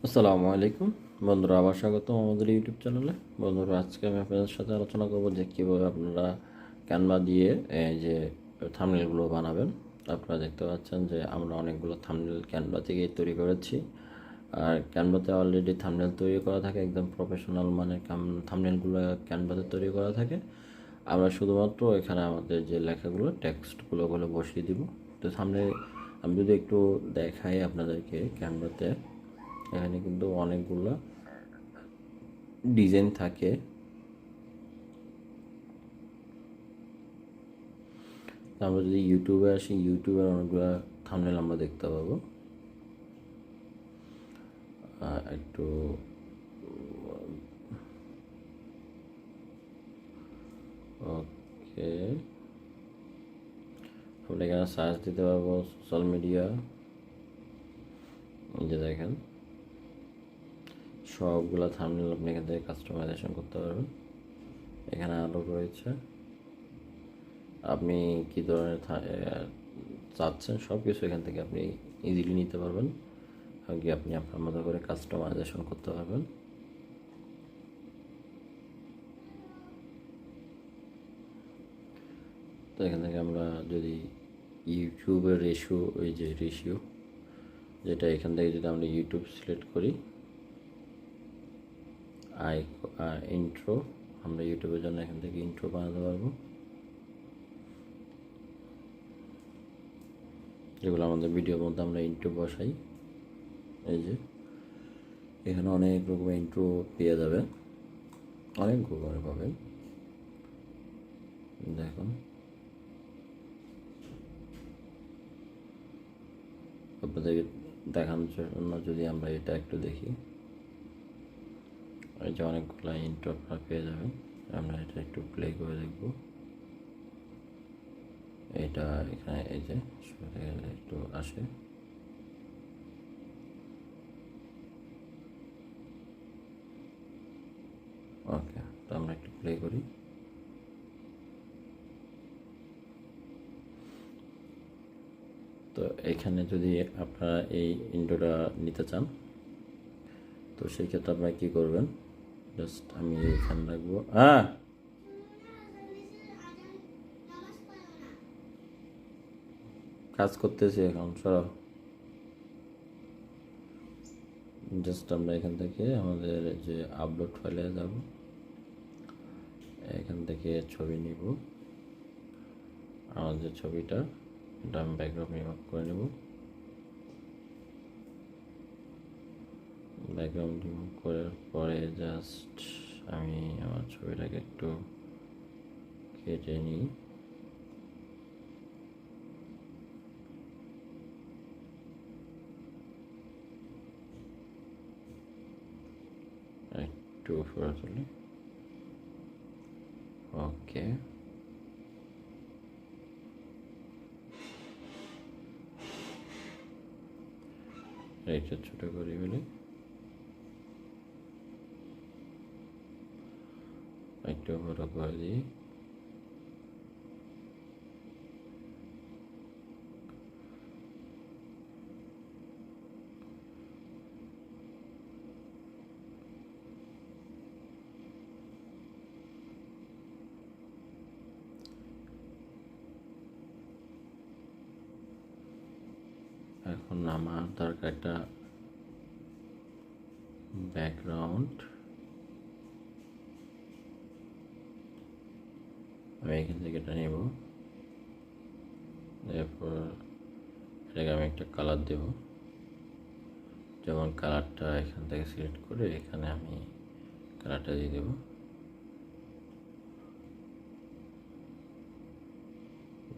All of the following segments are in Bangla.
আসসালামু আলাইকুম বন্ধুরা, আবার স্বাগতম আমাদের ইউটিউব চ্যানেলে। বন্ধুরা, আজকে আমি আপনাদের সাথে আলোচনা করব যে কীভাবে আপনারা ক্যানভা দিয়ে এই যে থাম্বনেলগুলো বানাবেন। আপনারা দেখতে পাচ্ছেন যে আমরা অনেকগুলো থাম্বনেল ক্যানভা থেকেই তৈরি করেছি। আর ক্যানভাতে অলরেডি থাম্বনেল তৈরি করা থাকে, একদম প্রফেশনাল মানে থাম্বনেলগুলো ক্যানভাতে তৈরি করা থাকে। আমরা শুধুমাত্র এখানে আমাদের যে লেখাগুলো টেক্সটগুলো বসিয়ে দিব। তো সামনে আমি যদি একটু দেখাই আপনাদেরকে, ক্যানভাতে এখানে কিন্তু অনেকগুলো ডিজাইন থাকে। আমরা যদি ইউটিউবে আসি, ইউটিউবের অনেকগুলো থাম্বনেল আমরা দেখতে পাবো। একটু ওকে, আমরা এখানে সার্চ দিতে পারবো সোশ্যাল মিডিয়া। এই যে দেখেন, সবগুলো থাম্বনেল আপনি এখান থেকে কাস্টমাইজেশন করতে পারবেন। এখানে আরও রয়েছে, আপনি কী ধরনের চাচ্ছেন সব কিছু এখান থেকে আপনি ইজিলি নিতে পারবেন। আগে আপনি আপনার মতো করে কাস্টমাইজেশন করতে পারবেন। তো এখান থেকে আমরা যদি ইউটিউবের রেশিও, ওই যে রেশিও যেটা, এখান থেকে যদি আমরা ইউটিউব সিলেক্ট করি, ইন্ট্রো, আমরা ইউটিউবের জন্য এখান থেকে ইন্ট্রো বানাতে পারবো, যেগুলো আমাদের ভিডিওর মধ্যে আমরা ইন্ট্রো বসাই। এই যে এখানে অনেক রকমের ইন্ট্রো পেয়ে যাবেন, অনেক রকমের পাবেন। দেখুন, আপনাদেরকে দেখানোর জন্য যদি আমরা এটা একটু দেখি, এই যে অনেকগুলো ইন্ট্রো আপনারা পেয়ে যাবেন। আমরা এটা একটু প্লে করে দেখব। এটা এখানে এই যে একটু আসে, ওকে। তো আমরা একটু প্লে করি। তো এখানে যদি আপনারা এই ইন্ট্রোটা নিতে চান, তো সেই ক্ষেত্রে আপনারা কী করবেন, জাস্ট আমি এখানে রাখবো। কাজ করতেছি এখন, সরাও। জাস্ট আমরা এখান থেকে আমাদের যে আপলোড ফাইলে যাব, এখান থেকে ছবি নিব। আমাদের যে ছবিটা, এটা আমি ব্যাকগ্রাউন্ড রিমুভ করে নেব। ব্যাকগ্রাউন্ড রিমুভ করার পরে জাস্ট আমি আমার ছবিটাকে একটু কেটে নিই। একটু উপরে তুলি, ওকে। এইটা ছোটো করে ফেলি, একটু বড় করে দিই। এখন আমার দরকার একটা ব্যাকগ্রাউন্ড। আমি এখান থেকে এটা নেব, এরপর এটাকে আমি একটা কালার দেব। যেমন কালারটা এখান থেকে সিলেক্ট করে এখানে আমি কালারটা দিয়ে দেব।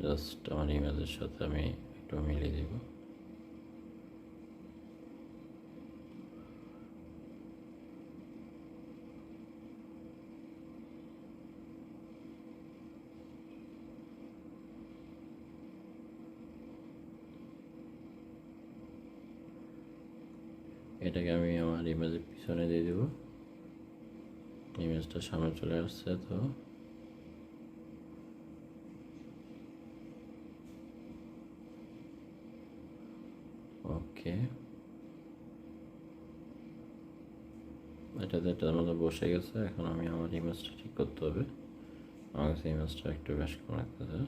জাস্ট আমার ইমেজের সাথে আমি একটু মিলিয়ে দেব। এটাকে আমি আমার ইমেজের পিছনে দিয়ে দেব। ইমেজটা সামনে চলে আসছে, তো ওকে। এটার মধ্যে বসে গেছে। এখন আমি আমার ইমেজটা ঠিক করতে হবে। আমার কাছে ইমেজটা একটু বেশ কম লাগতেছে।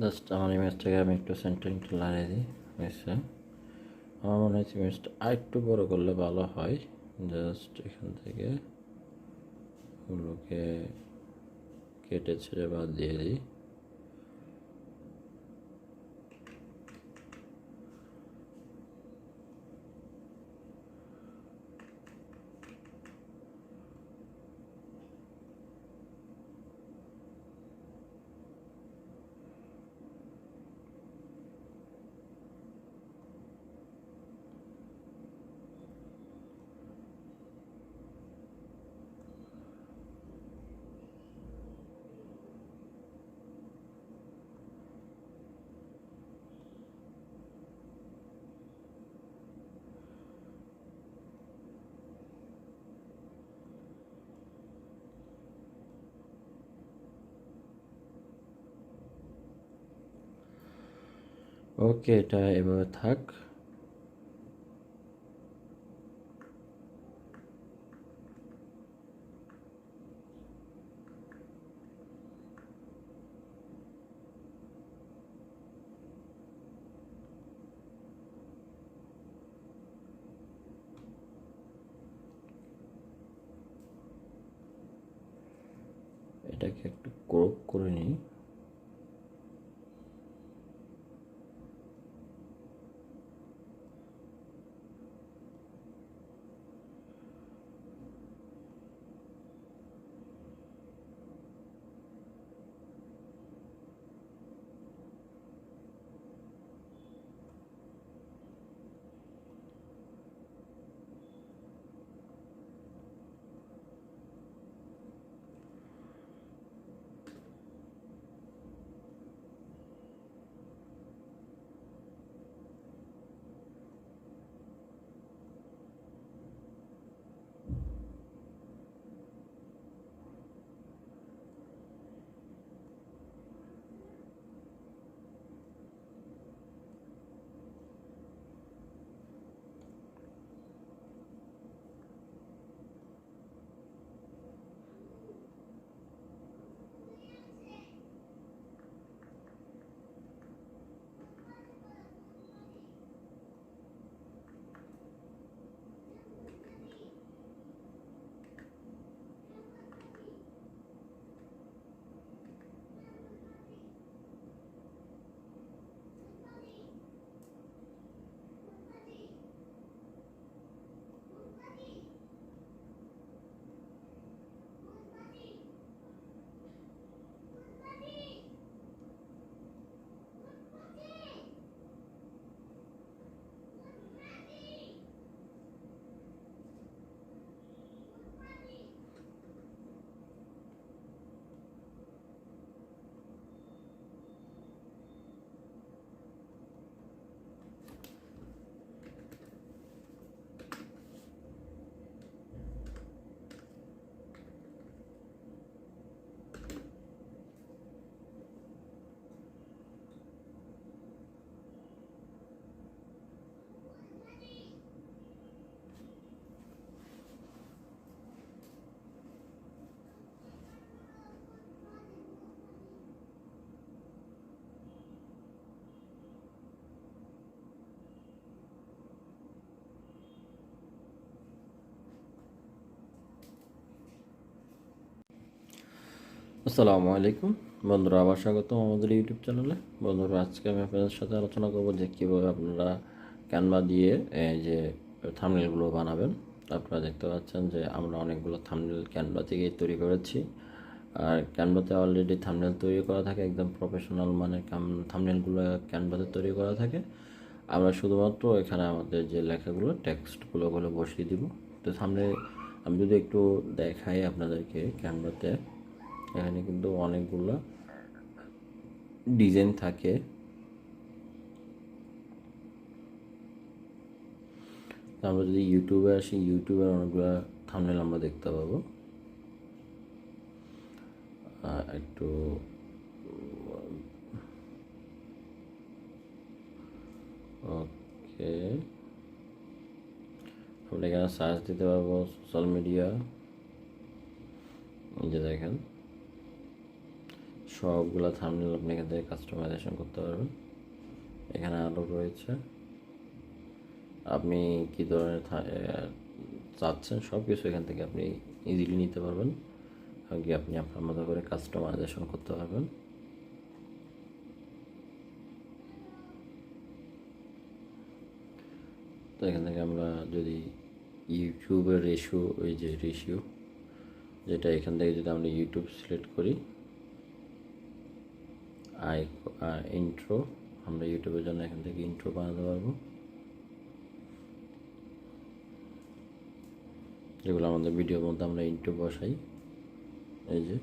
জাস্ট আমার ইমেজটাকে আমি একটু সেন্টারিংটা লাগিয়ে দিই। হয়েছে। আমার মনে হচ্ছে ইমেজটা আরেকটু বড় করলে ভালো হয়। জাস্ট এখান থেকে ওগুলোকে কেটে ছেড়ে বাদ দিয়ে দিই। ওকে, এটা এভাবে থাক। এটাকে একটু ক্রপ করে নিই। আসসালামু আলাইকুম বন্ধুরা, আবার স্বাগতম আমাদের ইউটিউব চ্যানেলে। বন্ধুরা, আজকে আমি আপনাদের সাথে আলোচনা করব যে কীভাবে আপনারা ক্যানভা দিয়ে এই যে থাম্বনেলগুলো বানাবেন। আপনারা দেখতে পাচ্ছেন যে আমরা অনেকগুলো থাম্বনেল ক্যানভা থেকেই তৈরি করেছি। আর ক্যানভাতে অলরেডি থাম্বনেল তৈরি করা থাকে, একদম প্রফেশনাল মানের থাম্বনেলগুলো ক্যানভাতে তৈরি করা থাকে। আমরা শুধুমাত্র এখানে আমাদের যে লেখাগুলো টেক্সটগুলো বসিয়ে দিব। তো সামনে আমি যদি একটু দেখাই আপনাদেরকে, ক্যানভাতে এখানে কিন্তু অনেকগুলো ডিজাইন থাকে। আমরা যদি ইউটিউবে আসি, ইউটিউবের অনেকগুলো থাম্বনেল আমরা দেখতে পাবো। একটু ওকে, আমরা এখানে সার্চ দিতে পারবো সোশ্যাল মিডিয়া। এই যে দেখেন সবগুলো থাম্বনেল আপনি এখান থেকে কাস্টমাইজেশন করতে পারবেন। এখানে আরও রয়েছে, আপনি কী ধরনের চাচ্ছেন সব কিছু এখান থেকে আপনি ইজিলি নিতে পারবেন, আগে আপনি আপনার মতো করে কাস্টমাইজেশন করতে পারবেন। তো এখান থেকে আমরা যদি ইউটিউবের রেশিও যেটা, এখান থেকে যদি আমরা ইউটিউব সিলেক্ট করি, ইন্ট্রো, আমরা ইউটিউবের জন্য এখান থেকে ইন্ট্রো বানাতে পারবো, যেগুলো আমাদের ভিডিওর মধ্যে আমরা ইন্ট্রো বসাই। এই যে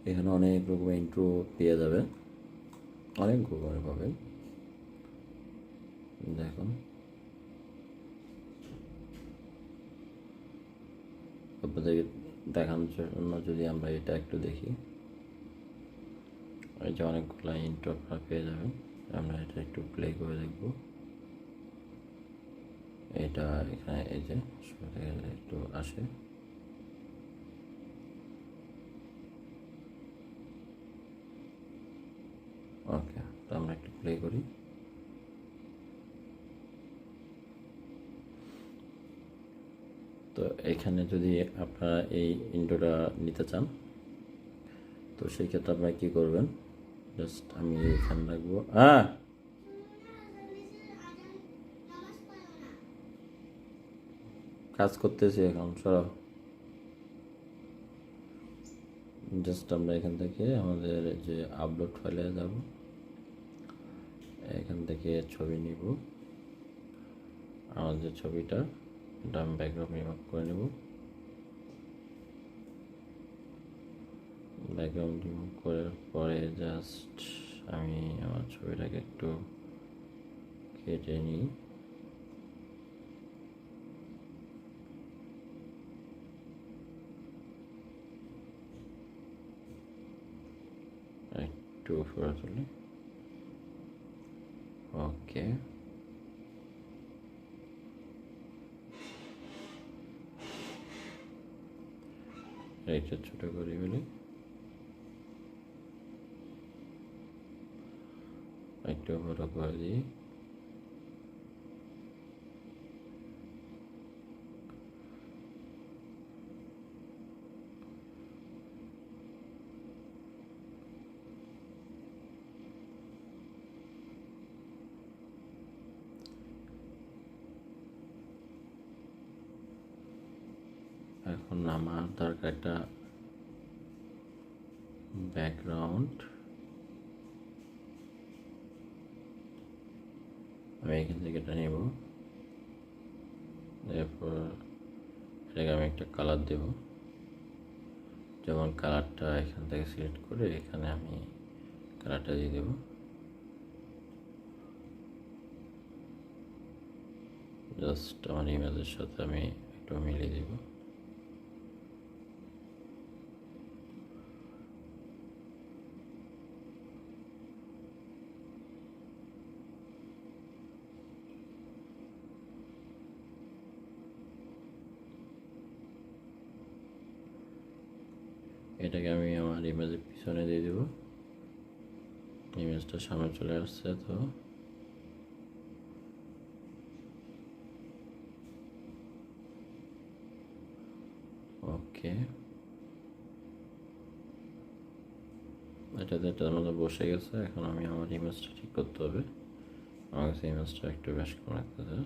এখানে অনেক রকমের ইন্ট্রো পেয়ে যাবে, অনেক রকমের পাবেন। দেখুন আপনাদের দেখানোর জন্য যদি আমরা এটা একটু দেখি, এই যে অনেকগুলো ইন্ট্রো আপনারা পেয়ে যাবেন। আমরা এটা একটু প্লে করে দেখব। এটা এখানে এই যে একটু আসে, ওকে। তো আমরা একটু প্লে করি। তো এখানে যদি আপনারা এই ইন্ট্রোটা নিতে চান, তো সেই ক্ষেত্রে আপনারা কী করবেন, জাস্ট আমি এখানে রাখবো। কাজ করতেছি এখন, সরাও। জাস্ট আমরা এখান থেকে আমাদের যে আপলোড ফাইলে যাব, এখান থেকে ছবি নিব, আমাদের ছবিটা এটা আমি ব্যাকগ্রাউন্ড রিমুভ করে নেব। ব্যাকগ্রাউন্ড রিমুভ করার পরে জাস্ট আমি আমার ছবিটাকে একটু কেটে নিই। একটু উপরে তুলি, ওকে। এইটা ছোট করে ফেলি, একটু বড় করে দিই। এখন আমার দরকার একটা ব্যাকগ্রাউন্ড, আমি এখান থেকে এটা নেব, এরপর এটাকে আমি একটা কালার দেব। যেমন কালারটা এখান থেকে সিলেক্ট করে এখানে আমি কালারটা দিয়ে দেব। জাস্ট আমার ইমেজের সাথে আমি একটু মিলিয়ে দেব। এটাকে আমি আমার ইমেজের পিছনে দিয়ে দেব। ইমেজটা সামনে চলে আসছে, তো ওকে, এটাতে এটার মধ্যে বসে গেছে। এখন আমি আমার ইমেজটা ঠিক করতে হবে, আমার কাছে ইমেজটা একটু বেশ কম লাগতেছে।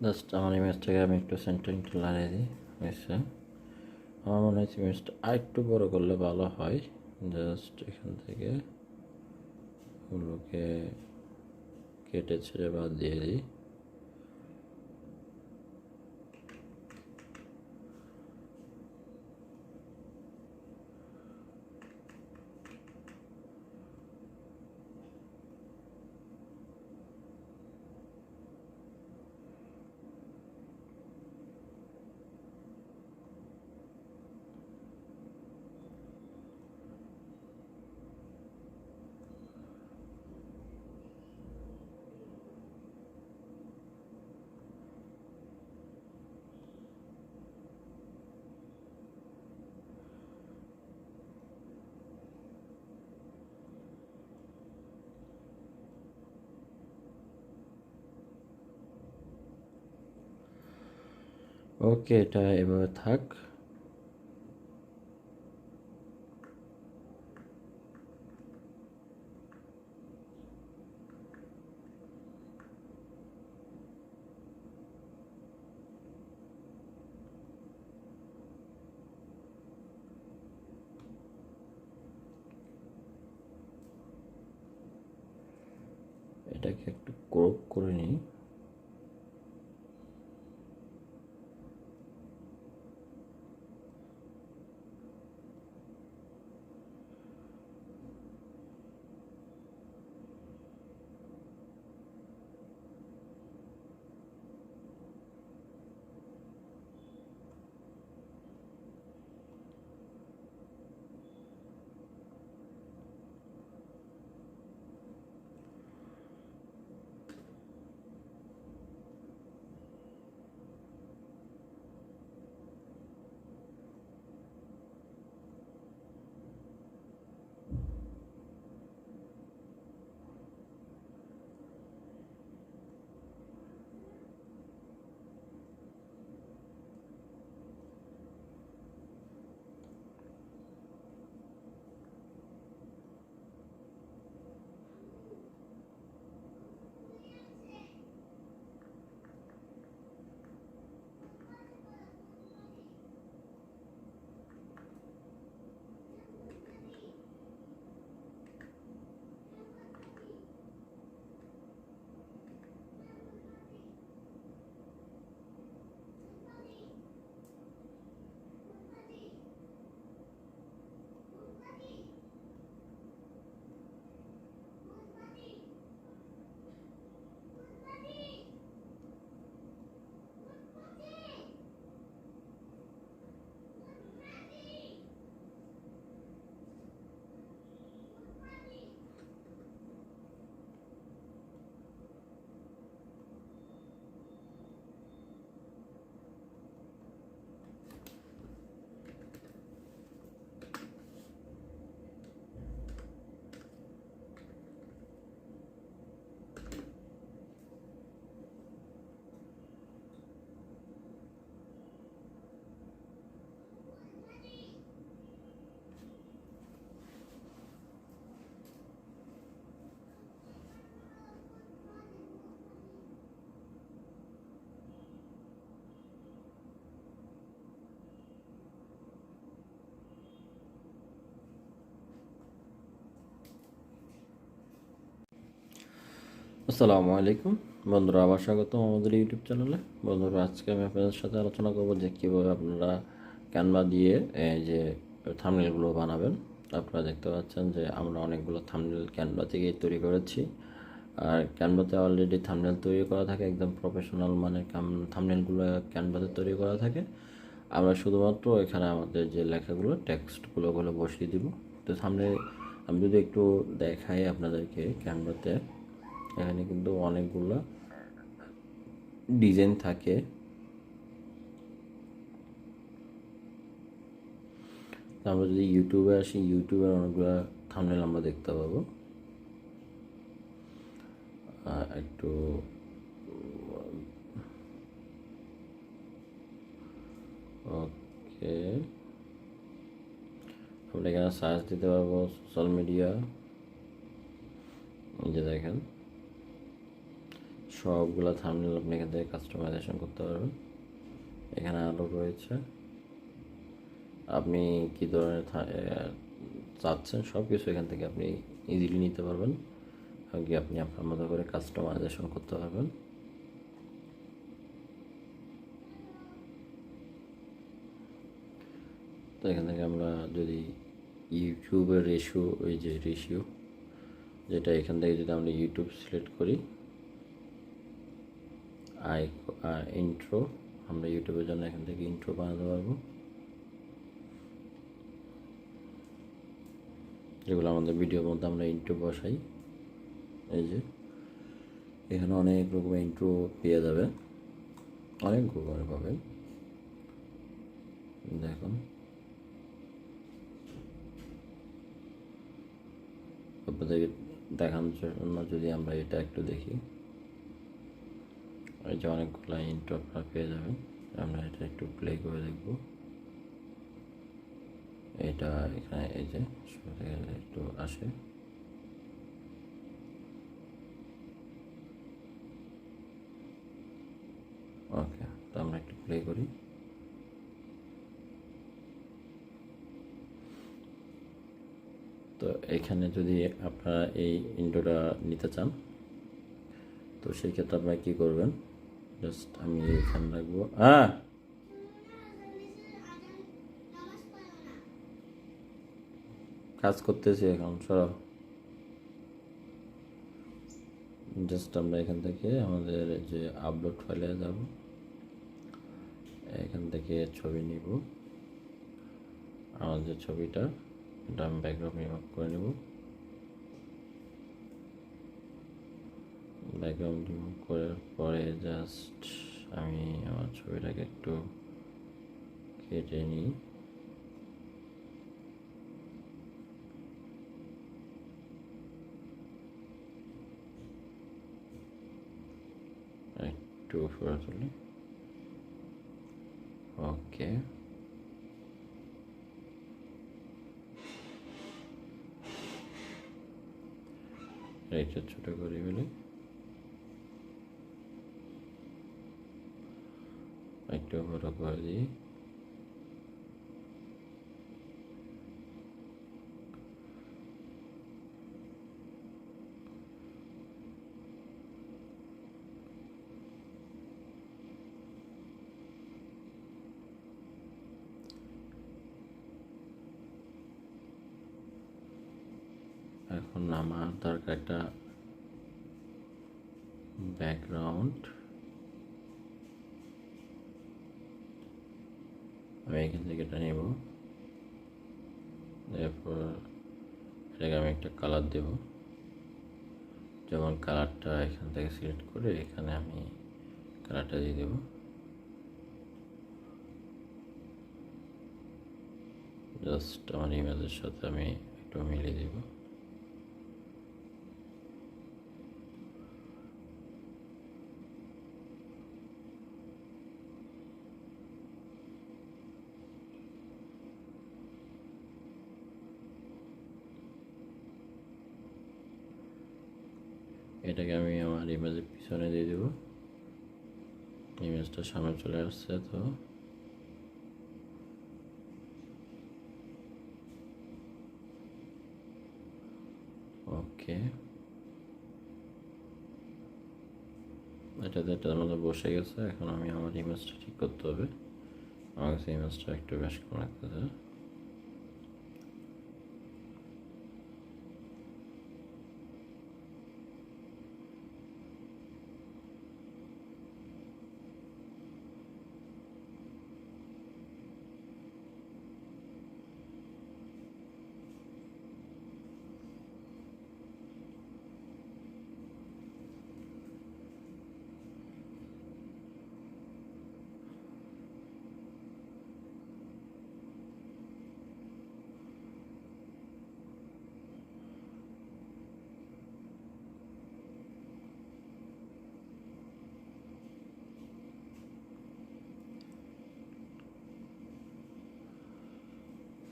জাস্ট আমার ইমেজটাকে আমি একটু সেন্টারিংটা লাগিয়ে দিই। হয়েছে, আমার মনে হচ্ছে ইমেজটা আর একটু বড় করলে ভালো হয়। জাস্ট এখান থেকে ওগুলোকে কেটে ছেড়ে বাদ দিয়ে দিই। ওকে, এটা এভাবে থাক। এটাকে একটু ক্রপ করে নিই। আসসালামু আলাইকুম বন্ধুরা, আবার স্বাগতম আমাদের ইউটিউব চ্যানেলে। বন্ধুরা, আজকে আমি আপনাদের সাথে আলোচনা করবো যে কীভাবে আপনারা ক্যানভা দিয়ে এই যে থাম্বনেলগুলো বানাবেন। আপনারা দেখতে পাচ্ছেন যে আমরা অনেকগুলো থাম্বনেল ক্যানভা থেকেই তৈরি করেছি। আর ক্যানভাতে অলরেডি থাম্বনেল তৈরি করা থাকে, একদম প্রফেশনাল মানের থাম্বনেলগুলো ক্যানভাতে তৈরি করা থাকে। আমরা শুধুমাত্র এখানে আমাদের যে লেখাগুলো টেক্সটগুলো ওগুলো বসিয়ে দিব। তো সামনে আমি যদি একটু দেখাই আপনাদেরকে, ক্যানভাতে এখানে কিন্তু অনেকগুলো ডিজাইন থাকে। আমরা যদি ইউটিউবে আসি, ইউটিউবের অনেকগুলো থাম্বনেল আমরা দেখতে পাবো। একটু ওকে, আমরা এখানে সার্চ দিতে পারবো সোশ্যাল মিডিয়া। এই যে দেখেন, সবগুলো থাম্বনেল আপনি এখান থেকে কাস্টমাইজেশন করতে পারবেন। এখানে আরও রয়েছে, আপনি কী ধরনের চাচ্ছেন সব কিছু এখান থেকে আপনি ইজিলি নিতে পারবেন, এমনকি আপনি আপনার মতো করে কাস্টমাইজেশন করতে পারবেন। তো এখান থেকে আমরা যদি ইউটিউবের রেশিও যেটা এখান থেকে যদি আমরা ইউটিউব সিলেক্ট করি, ইন্ট্রো, আমরা ইউটিউবের জন্য এখান থেকে ইন্ট্রো বানাতে পারবো, যেগুলো আমাদের ভিডিওর মধ্যে আমরা ইন্ট্রো বসাই। এই যে এখানে অনেক রকমের ইন্ট্রো পেয়ে যাবে, অনেক রকমের পাবেন। দেখুন আপনাদেরকে দেখানোর জন্য যদি আমরা এটা একটু দেখি, এই যে অনেকগুলো ইন্ট্রো আপনারা পেয়ে যাবেন। আমরা এটা একটু প্লে করে দেখব। এটা এখানে এই যে একটু আসে, ওকে। তো আমরা একটু প্লে করি। তো এখানে যদি আপনারা এই ইন্ট্রোটা নিতে চান, তো সেই ক্ষেত্রে আপনারা কী করবেন, জাস্ট আমি এখানে রাখবো। কাজ করতেছি এখন, সরাও। জাস্ট আমরা এখান থেকে আমাদের যে আপলোড ফাইলে যাব, এখান থেকে ছবি নিব, আমাদের যে ছবিটা এটা আমি ব্যাকগ্রাউন্ড রিমুভ করে নেব। ব্যাকগ্রাউন্ড রিমুভ করার পরে জাস্ট আমি আমার ছবিটাকে একটু কেটে নিই। একটু উপরে তুলি, ওকে। এটা ছোট করে ফেলি, একটু বড় করে দিই। এখন আমার দরকার একটা ব্যাকগ্রাউন্ড, আমি এখান থেকে এটা নেব, এরপর এটাকে আমি একটা কালার দেব। যেমন কালারটা এখান থেকে সিলেক্ট করে এখানে আমি কালারটা দিয়ে দেব। জাস্ট আমার ইমেজের সাথে আমি একটু মিলিয়ে দেব। এটাকে আমি আমার ইমেজের পিছনে দিয়ে দেব। ইমেজটা সামনে চলে আসছে, তো ওকে, এটার মধ্যে বসে গেছে। এখন আমি আমার ইমেজটা ঠিক করতে হবে, আমার কাছে ইমেজটা একটু বেশ কম লাগতেছে।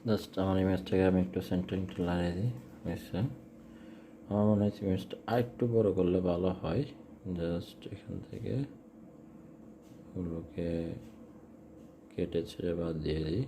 জাস্ট আমার ইমেজটাকে আমি একটু সেন্টারিংটা লাগিয়ে দিই। আমার মনে হচ্ছে ইমেজটা আর একটু বড় করলে ভালো হয়। জাস্ট এখান থেকে ওগুলোকে কেটে ছেড়ে বাদ দিয়ে দিই।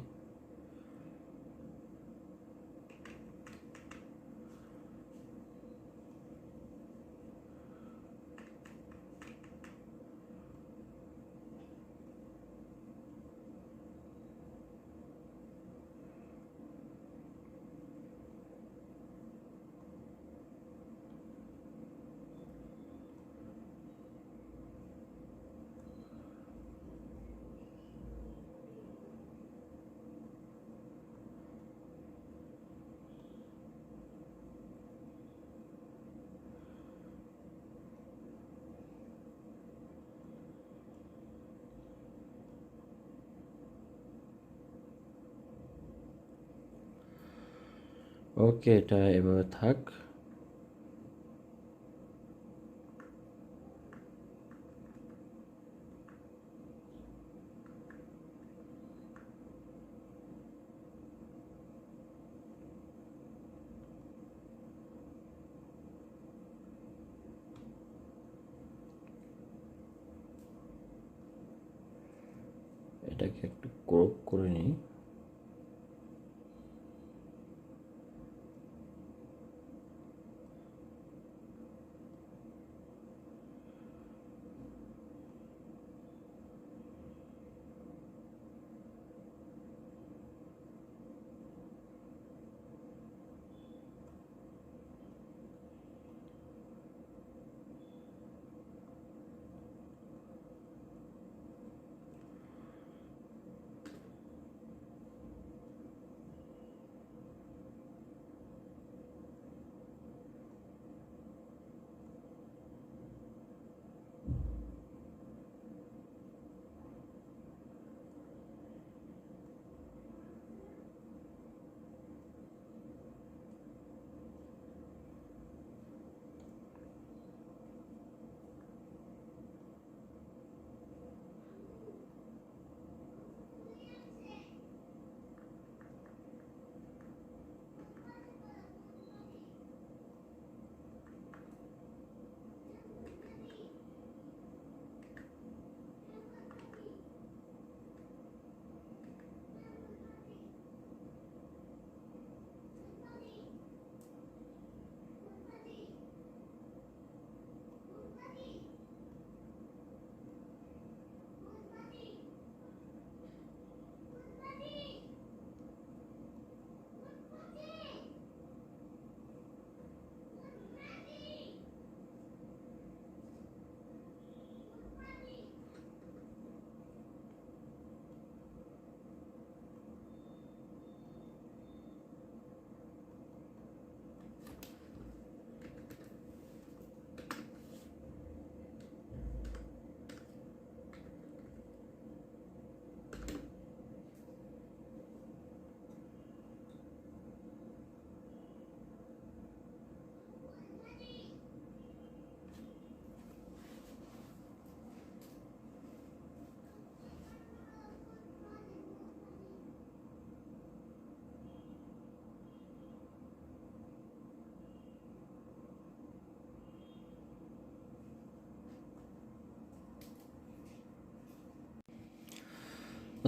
ওকে, এটা এভাবে থাক। এটাকে একটু ক্রপ করে নিই।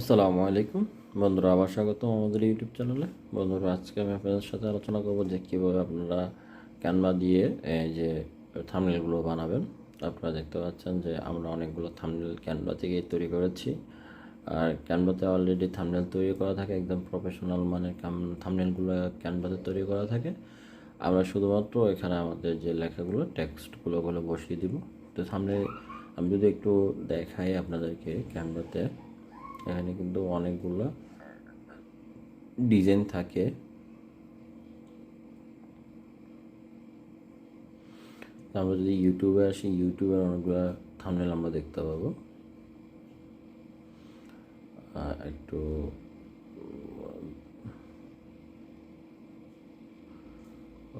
আসসালামু আলাইকুম বন্ধুরা, আবার স্বাগতম আমাদের ইউটিউব চ্যানেলে। বন্ধুরা, আজকে আমি আপনাদের সাথে আলোচনা করব যে কীভাবে আপনারা ক্যানভা দিয়ে এই যে থাম্বনেলগুলো বানাবেন। আপনারা দেখতে পাচ্ছেন যে আমরা অনেকগুলো থাম্বনেল ক্যানভা থেকেই তৈরি করেছি। আর ক্যানভাতে অলরেডি থাম্বনেল তৈরি করা থাকে, একদম প্রফেশনাল মানের থাম্বনেলগুলো ক্যানভাতে তৈরি করা থাকে। আমরা শুধুমাত্র এখানে আমাদের যে লেখাগুলো টেক্সটগুলো ওগুলো বসিয়ে দিব। তো সামনে আমি যদি একটু দেখাই আপনাদেরকে, ক্যানভাতে এখানে কিন্তু অনেকগুলো ডিজাইন থাকে। আমরা যদি ইউটিউবে আসি, ইউটিউবের অনেকগুলো থাম্বনেল আমরা দেখতে পাবো। একটু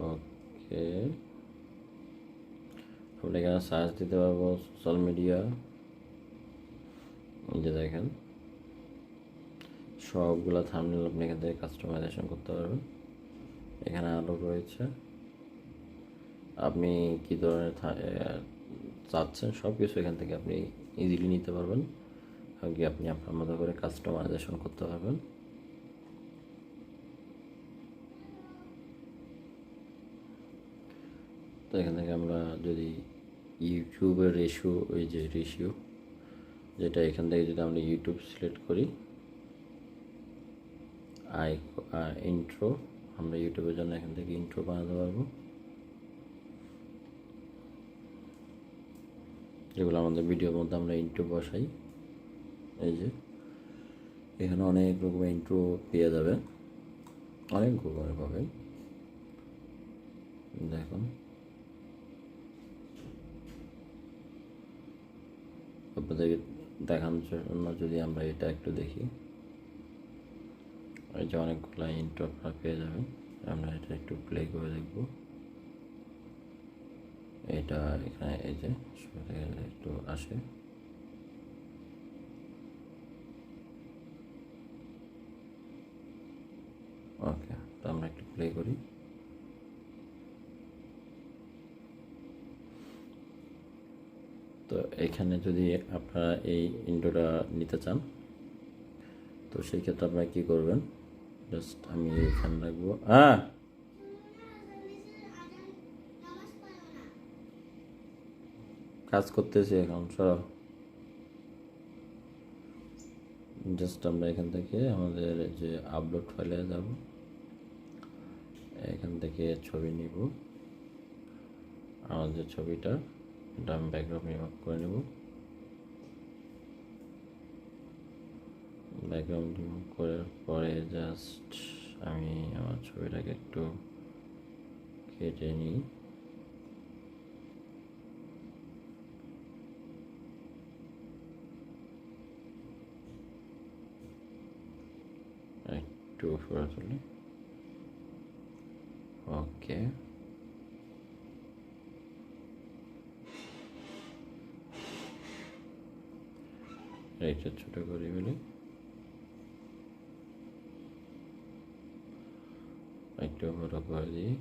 ওকে, আমরা এখানে সার্চ দিতে পারবো সোশ্যাল মিডিয়া। এই যে দেখেন, সবগুলো থাম্বনেল আপনি এখান থেকে কাস্টমাইজেশন করতে পারবেন। এখানে আরও রয়েছে আপনি কী ধরনের চাচ্ছেন সব কিছু এখান থেকে আপনি ইজিলি নিতে পারবেন, আগে আপনি আপনার মতো করে কাস্টমাইজেশন করতে পারবেন। তো এখান থেকে আমরা যদি ইউটিউবের রেশিও, ওই যে রেশিও যেটা, এখান থেকে যদি আমরা ইউটিউব সিলেক্ট করি, ইন্ট্রো, আমরা ইউটিউবের জন্য এখান থেকে ইন্ট্রো বানাতে পারবো, যেগুলো আমাদের ভিডিওর মধ্যে আমরা ইন্ট্রো বসাই। এই যে এখানে অনেক রকমের ইন্ট্রো পেয়ে যাবেন, অনেক রকমের পাবেন। দেখুন আপনাদেরকে দেখানোর জন্য যদি আমরা এটা একটু দেখি, এই যে অনেকগুলো ইন্ট্রো আপনারা পেয়ে যাবেন। আমরা এটা একটু প্লে করে দেখব। এটা এখানে এই যে শুরু থেকে একটু আসে, ওকে। তো আমরা একটু প্লে করি। তো এখানে যদি আপনারা এই ইন্ট্রোটা নিতে চান, তো সেই ক্ষেত্রে আপনারা কী করবেন, জাস্ট আমি এখানে রাখবো, কাজ করতেছি এখন সব। জাস্ট আমরা এখান থেকে আমাদের যে আপলোড ফাইলে যাব, এখান থেকে ছবি নিব, আমাদের ছবিটা, এটা আমি ব্যাকগ্রাউন্ড রিমুভ করে নেব। ব্যাকগ্রাউন্ড রিমুভ করার পরে জাস্ট আমি আমার ছবিটাকে একটু কেটে নিই। একটু উপরে তুলি, ওকে। এইটা ছোটো করে ফেলি, একটু বড় করে দিই।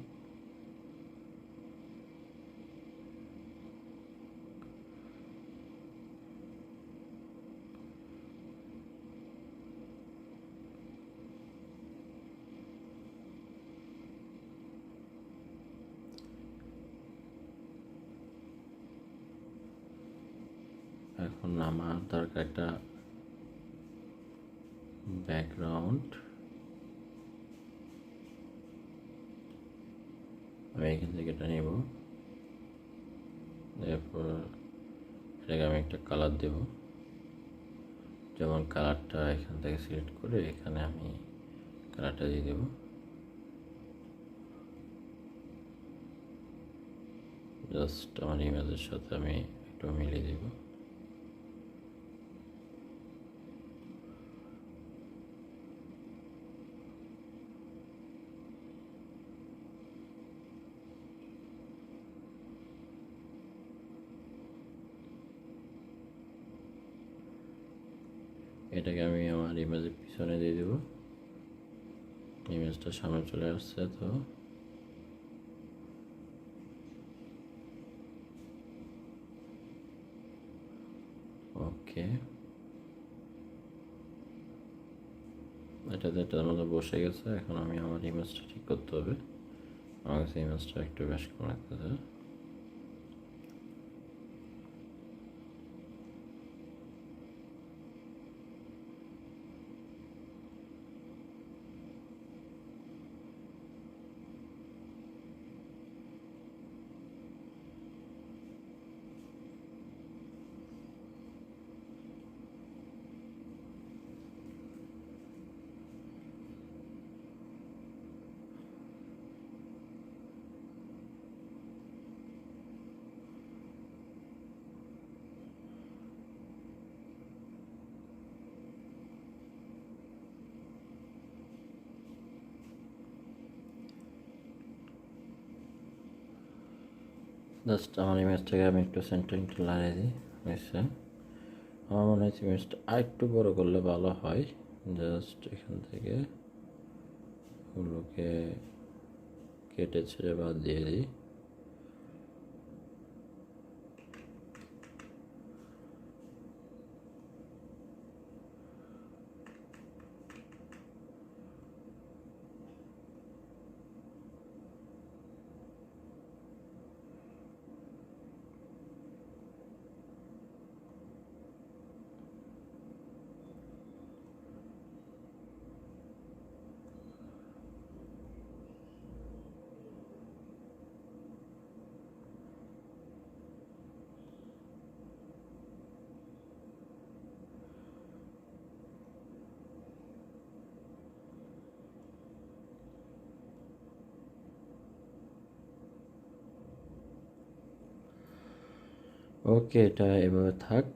এখন আমার দরকার একটা ব্যাকগ্রাউন্ড, আমি এখান থেকে এটা নেব, এরপর এটাকে আমি একটা কালার দেব। যেমন কালারটা এখান থেকে সিলেক্ট করে এখানে আমি কালারটা দিয়ে দেব। জাস্ট আমার ইমেজের সাথে আমি একটু মিলিয়ে দেব। এটাকে আমি আমার ইমেজের পিছনে দিয়ে দেব। ইমেজটা সামনে চলে আসছে, তো ওকে, এটার মধ্যে বসে গেছে। এখন আমি আমার ইমেজটা ঠিক করতে হবে, আমার কাছে ইমেজটা একটু বেশ কম লাগতেছে। জাস্ট আমার ইমেজটাকে আমি একটু সেন্টারিংটা লাগিয়ে দিই। হয়েছে, আমার মনে হচ্ছে ইমেজটা আর একটু বড় করলে ভালো হয়। জাস্ট এখান থেকে ওগুলোকে কেটে ছেড়ে বাদ দিয়ে দিই। ওকে, এটা এভাবে থাক।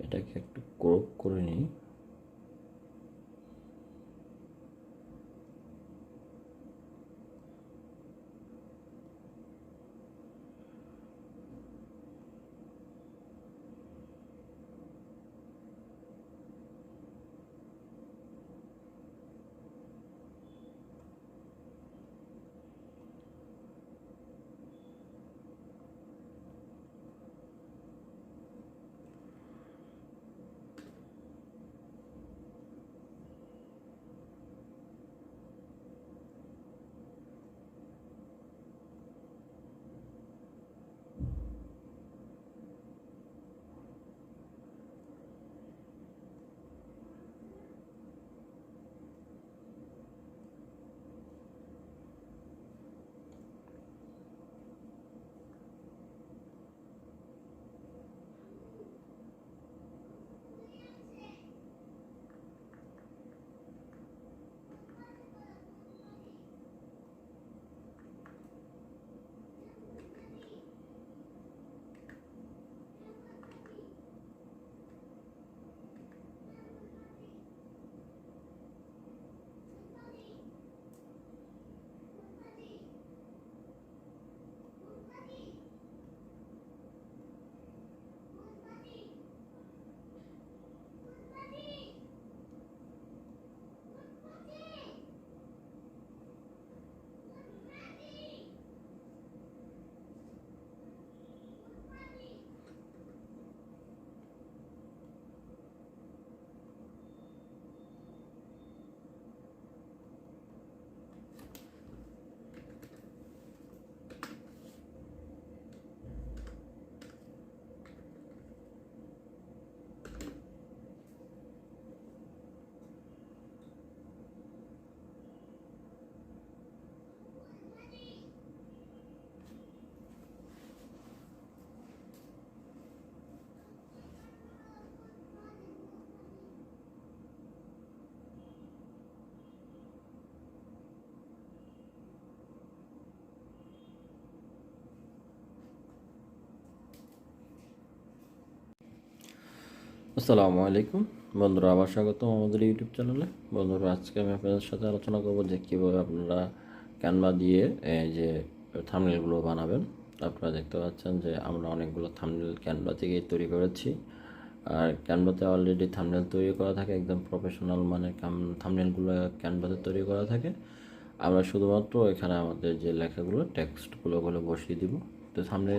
এটাকে একটু ক্রপ করে নিই। আসসালামু আলাইকুম বন্ধুরা, আবার স্বাগতম আমাদের ইউটিউব চ্যানেলে। বন্ধুরা, আজকে আমি আপনাদের সাথে আলোচনা করব যে কীভাবে আপনারা ক্যানভা দিয়ে এই যে থাম্বনেলগুলো বানাবেন। আপনারা দেখতে পাচ্ছেন যে আমরা অনেকগুলো থাম্বনেল ক্যানভা থেকেই তৈরি করেছি। আর ক্যানভাতে অলরেডি থাম্বনেল তৈরি করা থাকে, একদম প্রফেশনাল মানের থাম্বনেলগুলো ক্যানভাতে তৈরি করা থাকে। আমরা শুধুমাত্র এখানে আমাদের যে লেখাগুলো টেক্সটগুলো বসিয়ে দিব। তো সামনে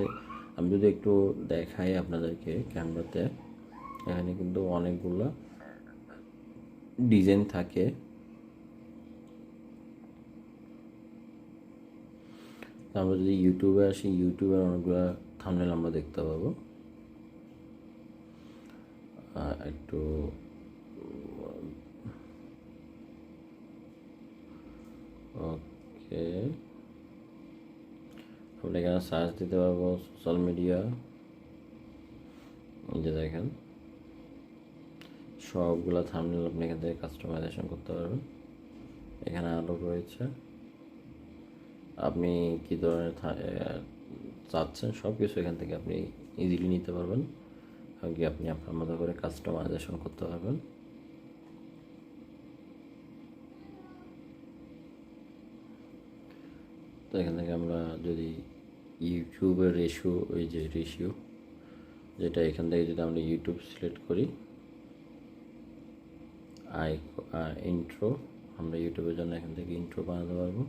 আমি যদি একটু দেখাই আপনাদেরকে, ক্যানভাতে এখানে কিন্তু অনেকগুলো ডিজাইন থাকে। আমরা যদি ইউটিউবে আসি, ইউটিউবের অনেকগুলো থাম্বনেল আমরা দেখতে পাবো। একটু ওকে, আমরা এখানে সার্চ দিতে পারবো সোশ্যাল মিডিয়া। এই যে দেখেন, সবগুলো থাম্বনেল আপনি এখান থেকে কাস্টমাইজেশন করতে পারবেন। এখানে আরও রয়েছে, আপনি কী ধরনের চাচ্ছেন সব কিছু এখান থেকে আপনি ইজিলি নিতে পারবেন। আগে আপনি আপনার মতো করে কাস্টমাইজেশন করতে পারবেন। তো এখান থেকে আমরা যদি ইউটিউবের রেশিও যেটা, এখান থেকে যদি আমরা ইউটিউব সিলেক্ট করি, ইন্ট্রো, আমরা ইউটিউবের জন্য এখান থেকে ইন্ট্রো বানাতে পারবো।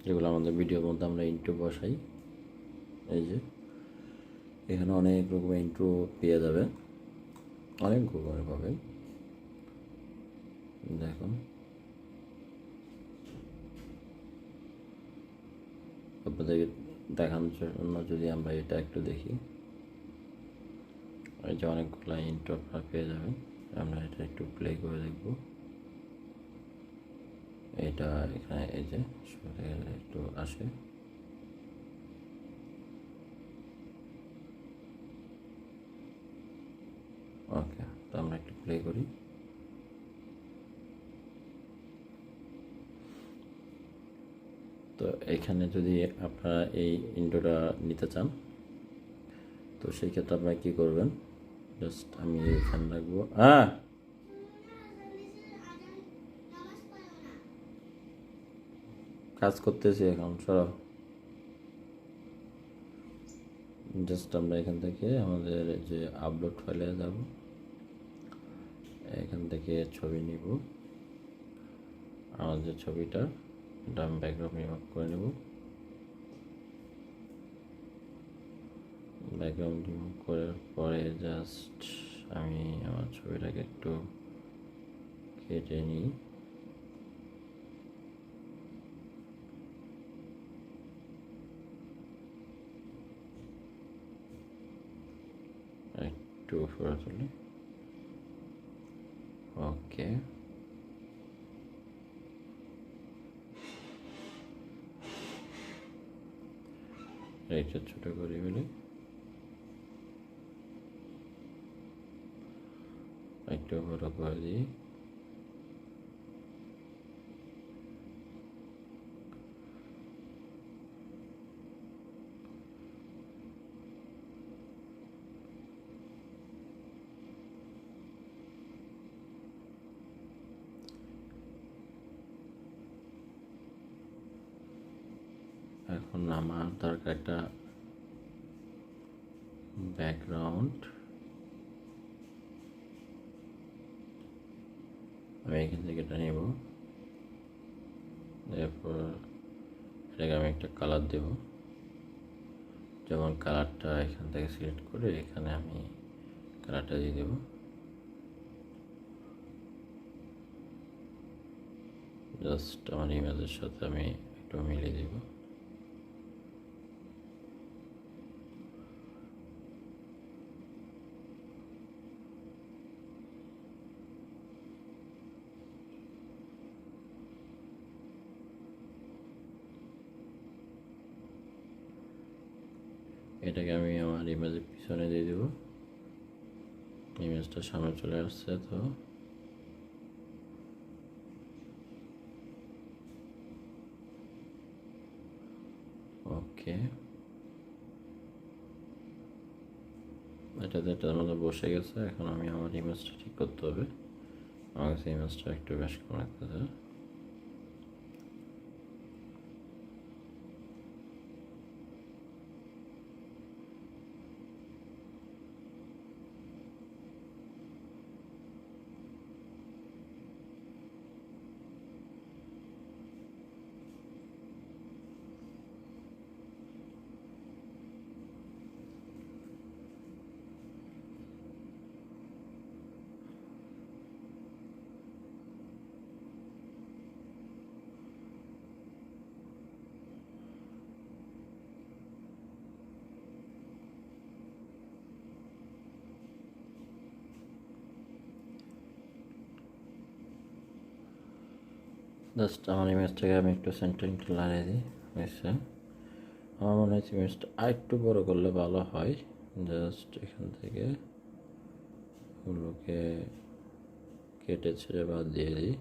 যেগুলো আমাদের ভিডিওর মধ্যে আমরা ইন্ট্রো বসাই, এই যে এখানে অনেক রকমের ইন্ট্রো পেয়ে যাবে, অনেক রকমের পাবেন। দেখুন, আপনাদের দেখানোর জন্য যদি আমরা এটা একটু দেখি, এই যে অনেকগুলো ইন্ট্রো আপনারা পেয়ে যাবেন। আমরা এটা একটু প্লে করে দেখব। এটা এখানে এই যে একটু আসে, ওকে। তো আমরা একটু প্লে করি। তো এখানে যদি আপনারা এই ইন্ট্রোটা নিতে চান, তো সেই ক্ষেত্রে আপনারা কী করবেন, জাস্ট আমি এখানে রাখবো। কাজ করতেছি এখন, সরাও। জাস্ট আমরা এখান থেকে আমাদের যে আপলোড ফাইলে যাব, এখান থেকে ছবি নিব। আমাদের যে ছবিটা, এটা আমি ব্যাকগ্রাউন্ড রিমুভ করে নেব। ব্যাকগ্রাউন্ড রিমুভ করার পরে জাস্ট আমি আমার ছবিটাকে একটু কেটে নিই। একটু উপরে তুলি, ওকে। একটু ছোটো করে ফেলি, একটু বড় করে দিই। এখন আমার দরকার একটা ব্যাকগ্রাউন্ড। আমি এখান থেকে এটা নেব, এরপর এটাকে আমি একটা কালার দেব। যেমন কালারটা এখান থেকে সিলেক্ট করে এখানে আমি কালারটা দিয়ে দেব। জাস্ট আমার ইমেজের সাথে আমি একটু মিলিয়ে দেব। এটাকে আমি আমার ইমেজের পিছনে দিয়ে দেব। ইমেজটা সামনে চলে আসছে, তো ওকে। এটাতে এটার মধ্যে বসে গেছে। এখন আমি আমার ইমেজটা ঠিক করতে হবে। আমার কাছে ইমেজটা একটু বেশ কম লাগতেছে। জাস্ট আমার ইমেজটাকে আমি একটু সেন্টারিংটা লাগিয়ে দিই। হয়েছে, আমার মনে হচ্ছে ইমেজটা আর একটু বড় করলে ভালো হয়। জাস্ট এখান থেকে ওগুলোকে কেটে ছেড়ে বাদ দিয়ে দিই।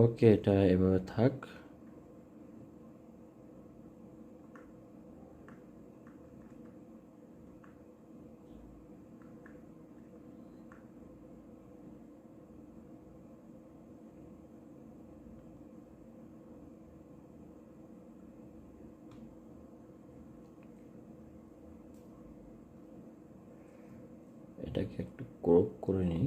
ওকে, এটা এভাবে থাক। এটাকে একটু ক্রপ করে নিই।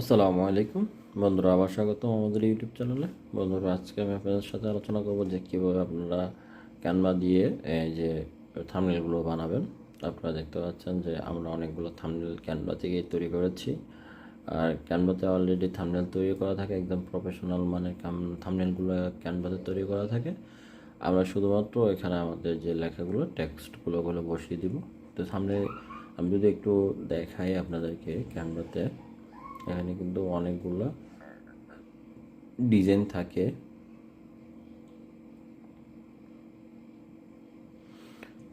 আসসালামু আলাইকুম বন্ধুরা, আবার স্বাগতম আমাদের ইউটিউব চ্যানেলে। বন্ধুরা, আজকে আমি আপনাদের সাথে আলোচনা করব যে কীভাবে আপনারা ক্যানভা দিয়ে এই যে থাম্বনেলগুলো বানাবেন। আপনারা দেখতে পাচ্ছেন যে আমরা অনেকগুলো থাম্বনেল ক্যানভা থেকেই তৈরি করেছি। আর ক্যানভাতে অলরেডি থাম্বনেল তৈরি করা থাকে, একদম প্রফেশনাল মানের থাম্বনেলগুলো ক্যানভাতে তৈরি করা থাকে। আমরা শুধুমাত্র এখানে আমাদের যে লেখাগুলো টেক্সটগুলো বসিয়ে দিব। তো সামনে আমি যদি একটু দেখাই আপনাদেরকে, ক্যানভাতে এখানে কিন্তু অনেকগুলো ডিজাইন থাকে।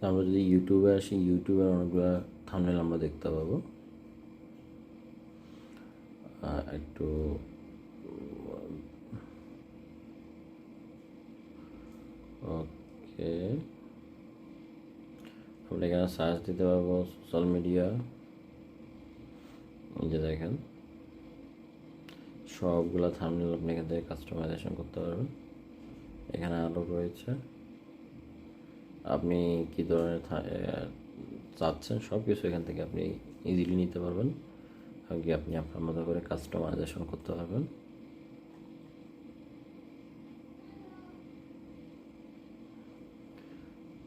আমরা যদি ইউটিউবে আসি, ইউটিউবের অনেকগুলো থাম্বনেল আমরা দেখতে পাবো। একটু ওকে, আমরা এখানে সার্চ দিতে পারবো সোশ্যাল মিডিয়া। যে দেখেন সবগুলো থাম্বনেল আপনি এখান থেকে কাস্টমাইজেশন করতে পারবেন। এখানে আরও রয়েছে, আপনি কী ধরনের চাচ্ছেন সব কিছু এখান থেকে আপনি ইজিলি নিতে পারবেন, এমনকি আপনি আপনার মতো করে কাস্টমাইজেশন করতে পারবেন।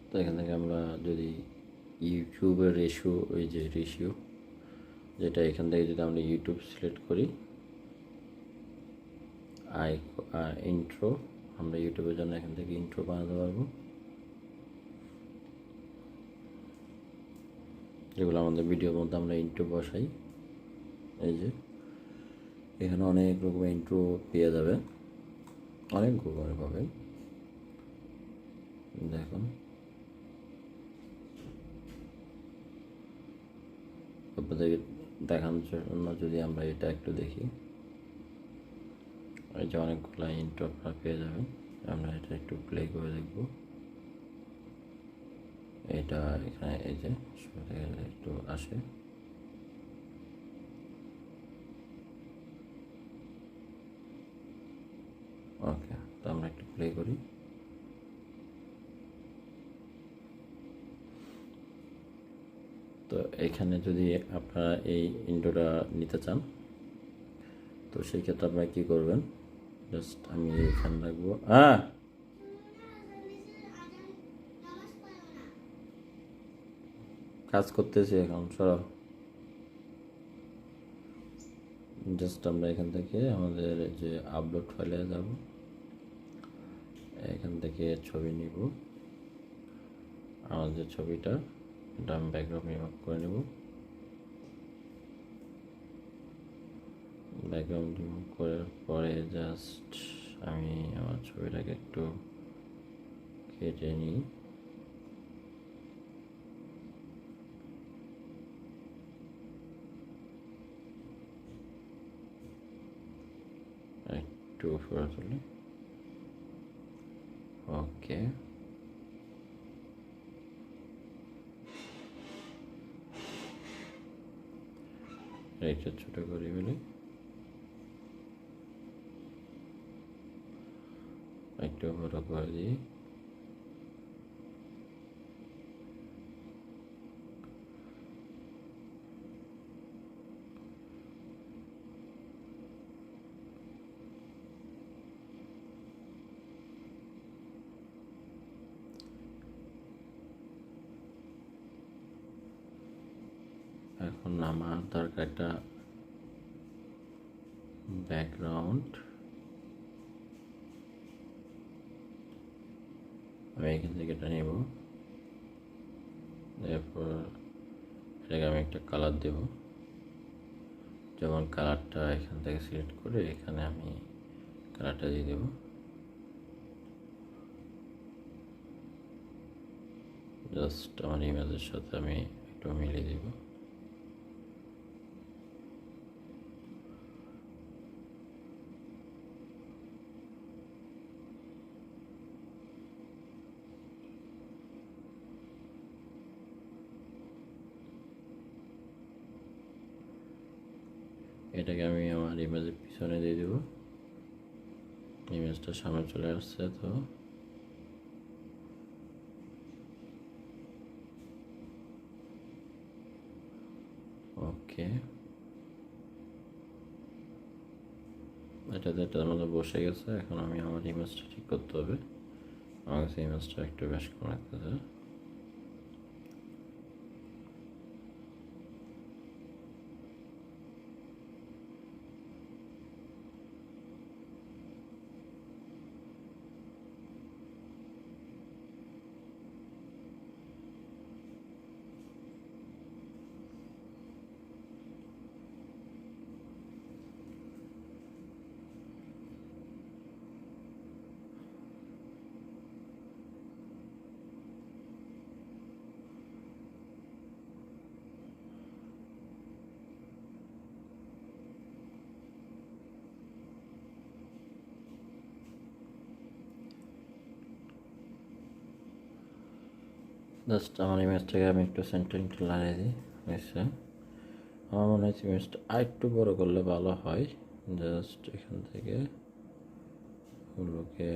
তো এখান থেকে আমরা যদি ইউটিউবের রেশিও, ওই যে রেশিও যেটা, এখান থেকে যদি আমরা ইউটিউব সিলেক্ট করি, ইন্ট্রো, আমরা ইউটিউবের জন্য এখান থেকে ইন্ট্রো বানাতে পারবো, যেগুলো আমাদের ভিডিওর মধ্যে আমরা ইন্ট্রো বসাই। এই যে এখানে অনেক রকমের ইন্ট্রো পেয়ে যাবে, অনেক রকমের পাবেন। দেখুন, আপনাদের দেখানোর জন্য যদি আমরা এটা একটু দেখি, এই যে অনেকগুলো ইন্ট্রো আপনারা পেয়ে যাবেন। আমরা এটা একটু প্লে করে দেখব। এটা এখানে এই যে একটু আসে, ওকে। তো আমরা একটু প্লে করি। তো এখানে যদি আপনারা এই ইন্ট্রোটা নিতে চান, তো সেই ক্ষেত্রে আপনারা কী করবেন, জাস্ট আমি এখানে রাখবো। হ্যাঁ, কাজ করতেছি এখন, সরো। জাস্ট আমরা এখান থেকে আমাদের যে আপলোড ফাইলে যাব, এখান থেকে ছবি নিব। আমার যে ছবিটা, এটা আমি ব্যাকগ্রাউন্ড রিমুভ করে নেব। ব্যাকগ্রাউন্ড রিমুভ করার পরে জাস্ট আমি আমার ছবিটাকে একটু কেটে নিই। একটু উপরে তুলি। ওকে, এইটা ছোটো করে ফেলি, একটু বড় করে দিই। এখন আমার দরকার একটা ব্যাকগ্রাউন্ড। আমি এখান থেকে এটা নেব, এরপর এটাকে আমি একটা কালার দেব। যেমন কালারটা এখান থেকে সিলেক্ট করে এখানে আমি কালারটা দিয়ে দেব। জাস্ট আমার ইমেজের সাথে আমি একটু মিলিয়ে দেব। এটাকে আমি আমার ইমেজের পিছনে দিয়ে দেব। ইমেজটা সামনে চলে আসছে, তো ওকে, এটার মধ্যে বসে গেছে। এখন আমি আমার ইমেজটা ঠিক করতে হবে। আমার কাছে ইমেজটা একটু বেশ কম লাগতেছে। জাস্ট আমার ইমেজটাকে আমি একটু সেন্টারিংটা লাগিয়ে দিই। নিশ্চয় আমার মনে হচ্ছে ইমেজটা আর একটু বড় করলে ভালো হয়। জাস্ট এখান থেকে ওগুলোকে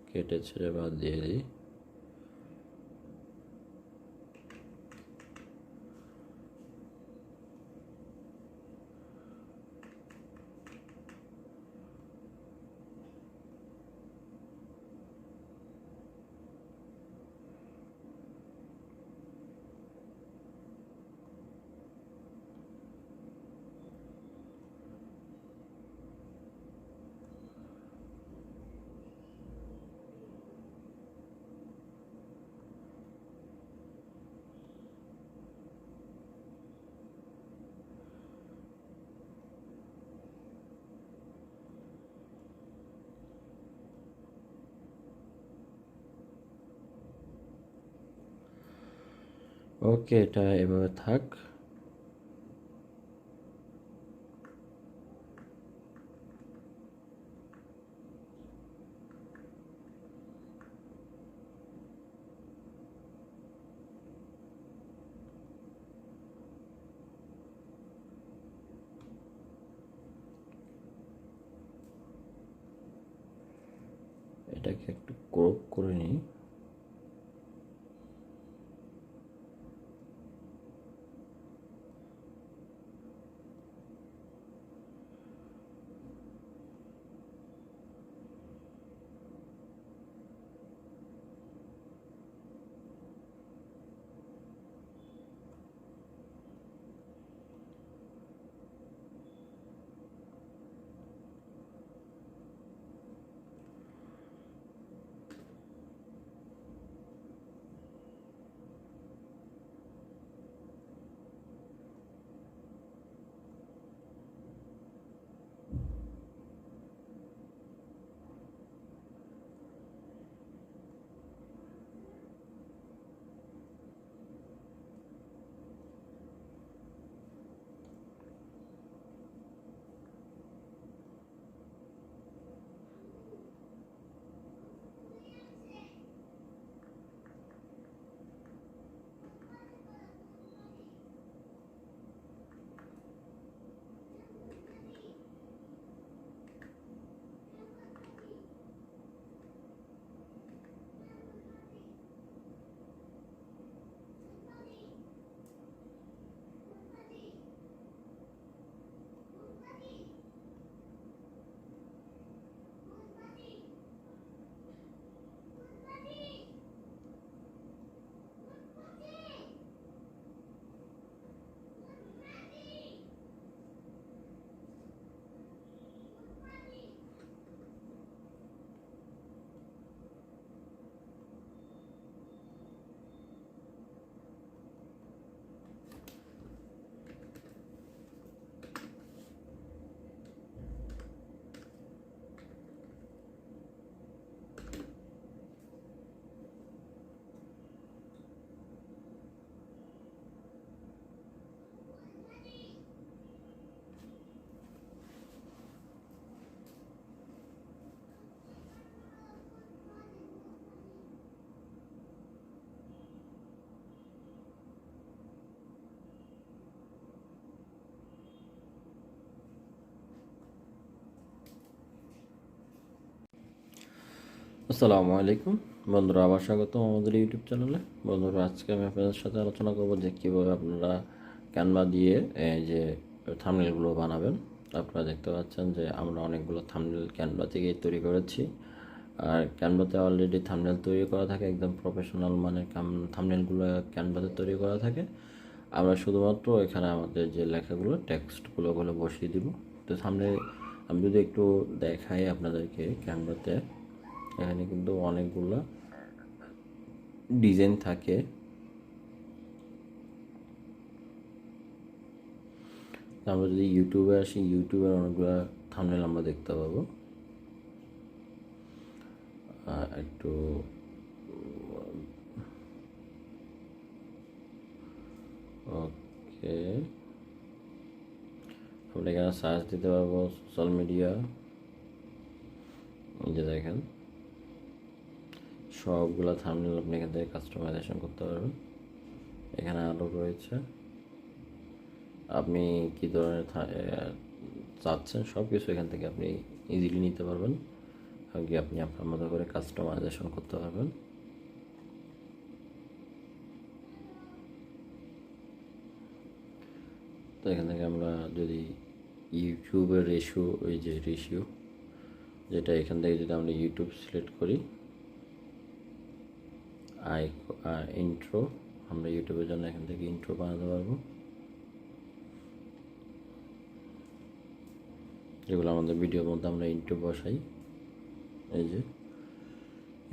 কেটে ছেড়ে বাদ দিয়ে দিই। ওকে, এটা এভাবে থাক। এটাকে একটু ক্রপ করে নিই। আসসালামু আলাইকুম বন্ধুরা, আবার স্বাগতম আমাদের ইউটিউব চ্যানেলে। বন্ধুরা, আজকে আমি আপনাদের সাথে আলোচনা করব যে কীভাবে আপনারা ক্যানভা দিয়ে এই যে থাম্বনেলগুলো বানাবেন। আপনারা দেখতে পাচ্ছেন যে আমরা অনেকগুলো থাম্বনেল ক্যানভা থেকেই তৈরি করেছি। আর ক্যানভাতে অলরেডি থাম্বনেল তৈরি করা থাকে, একদম প্রফেশনাল মানের থাম্বনেলগুলো ক্যানভাতে তৈরি করা থাকে। আমরা শুধুমাত্র এখানে আমাদের যে লেখাগুলো টেক্সটগুলো ওগুলো বসিয়ে দিব। তো সামনে আমি যদি একটু দেখাই আপনাদেরকে, ক্যানভাতে এখানে কিন্তু অনেকগুলো ডিজাইন থাকে। আমরা যদি ইউটিউবে আসি, ইউটিউবের অনেকগুলো থাম্বনেল আমরা দেখতে পাবো। একটু ওকে, আমরা এখানে সার্চ দিতে পারবো সোশ্যাল মিডিয়া। এই যে দেখেন, সবগুলো থাম্বনেল আপনি এখান থেকে কাস্টমাইজেশন করতে পারবেন। এখানে আরও রয়েছে, আপনি কী ধরনের চাচ্ছেন সব কিছু এখান থেকে আপনি ইজিলি নিতে পারবেন। আগে আপনি আপনার মতো করে কাস্টমাইজেশন করতে পারবেন। তো এখান থেকে আমরা যদি ইউটিউবের রেশিও, ওই যে রেশিও যেটা, এখান থেকে যদি আমরা ইউটিউব সিলেক্ট করি, ইন্ট্রো, আমরা ইউটিউবের জন্য এখান থেকে ইন্ট্রো বানাতে পারবো, যেগুলো আমাদের ভিডিওর মধ্যে আমরা ইন্ট্রো বসাই। এই যে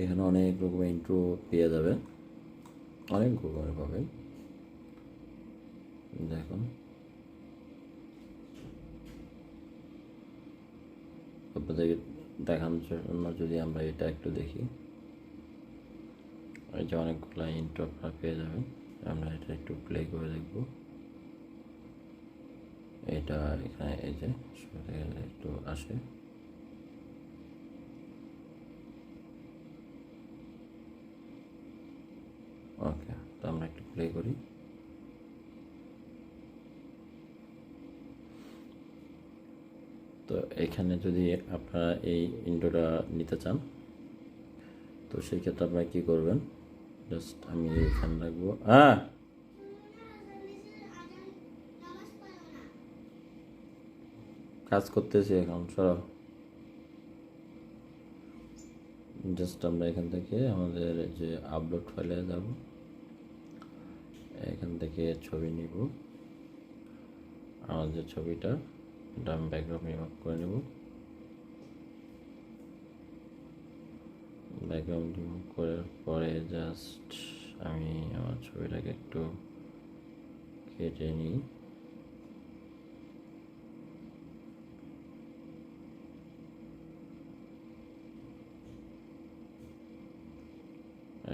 এখানে অনেক রকমের ইন্ট্রো পেয়ে যাবে, অনেক রকমের পাবেন। দেখুন, আপনাদেরকে দেখানোর জন্য যদি আমরা এটা একটু দেখি, এই যে অনেকগুলো ইন্ট্রো আপনারা পেয়ে যাবেন। আমরা এটা একটু প্লে করে দেখব। এটা এখানে এই যে একটু আসে, ওকে। তো আমরা একটু প্লে করি। তো এখানে যদি আপনারা এই ইন্ট্রোটা নিতে চান, তো সেই ক্ষেত্রে আপনারা কী করবেন, জাস্ট আমি এখানে রাখবো। কাজ করতেছি এখন, সরাও। জাস্ট আমরা এখান থেকে আমাদের যে আপলোড ফাইলে যাব, এখান থেকে ছবি নিব। আমাদের যে ছবিটা, এটা আমি ব্যাকগ্রাউন্ড রিমুভ করে নেব। ব্যাকগ্রাউন্ড রিমুভ করার পরে জাস্ট আমি আমার ছবিটাকে একটু কেটে নিই।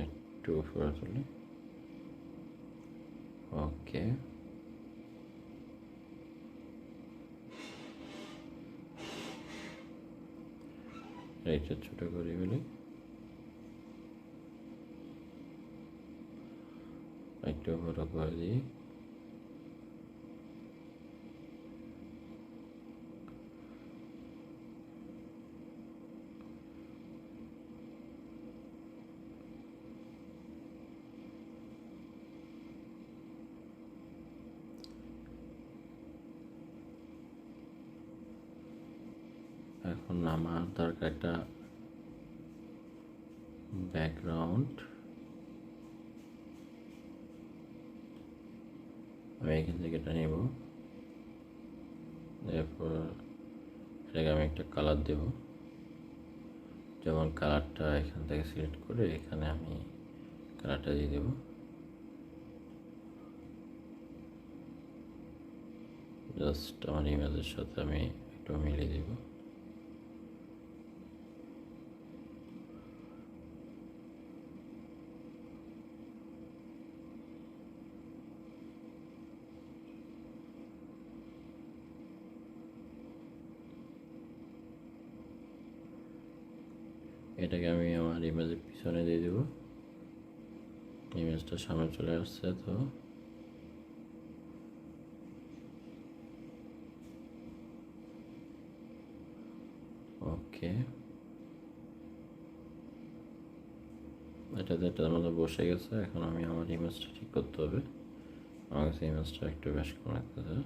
একটু উপরে তুলি, ওকে। এইটা ছোটো করে ফেলি, একটু বড় করে দিই। এখন আমার দরকার একটা ব্যাকগ্রাউন্ড। আমি এখান থেকে এটা নেব, এরপর এটাকে আমি একটা কালার দেব। যেমন কালারটা এখান থেকে সিলেক্ট করে এখানে আমি কালারটা দিয়ে দেব। জাস্ট আমার ইমেজের সাথে আমি একটু মিলিয়ে দেব। এটাকে আমি আমার ইমেজের পিছনে দিয়ে দেব। ইমেজটা সামনে চলে আসছে, তো ওকে। এটার মধ্যে বসে গেছে। এখন আমি আমার ইমেজটা ঠিক করতে হবে। আমার কাছে ইমেজটা একটু বেশ কম লাগতেছে।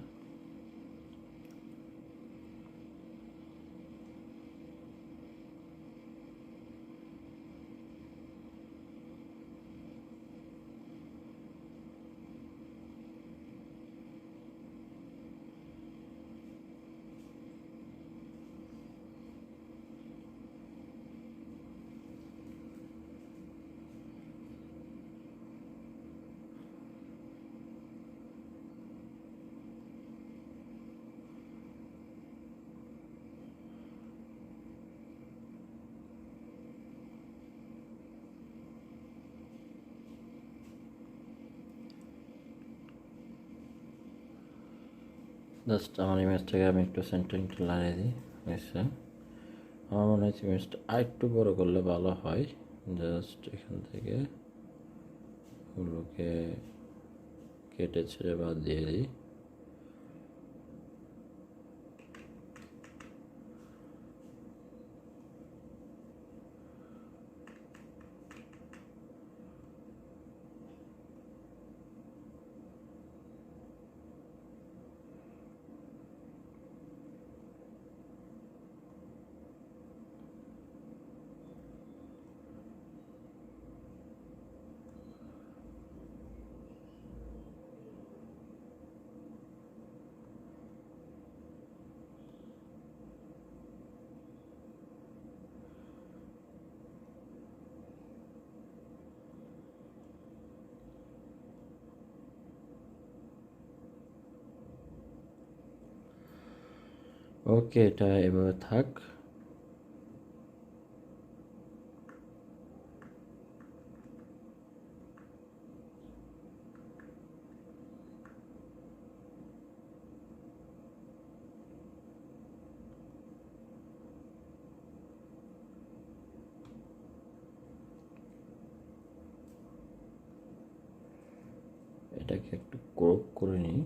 জাস্ট আমার ইমেজটাকে আমি একটু সেন্টারিংটা লাগিয়ে দিই। হয়েছে। আমার মনে হচ্ছে ইমেজটা আরেকটু বড় করলে ভালো হয়। জাস্ট এখান থেকে ওগুলোকে কেটে ছেড়ে বাদ দিয়ে দিই। ওকে, এটা এভাবে থাক। এটাকে একটু ক্রপ করে নিই।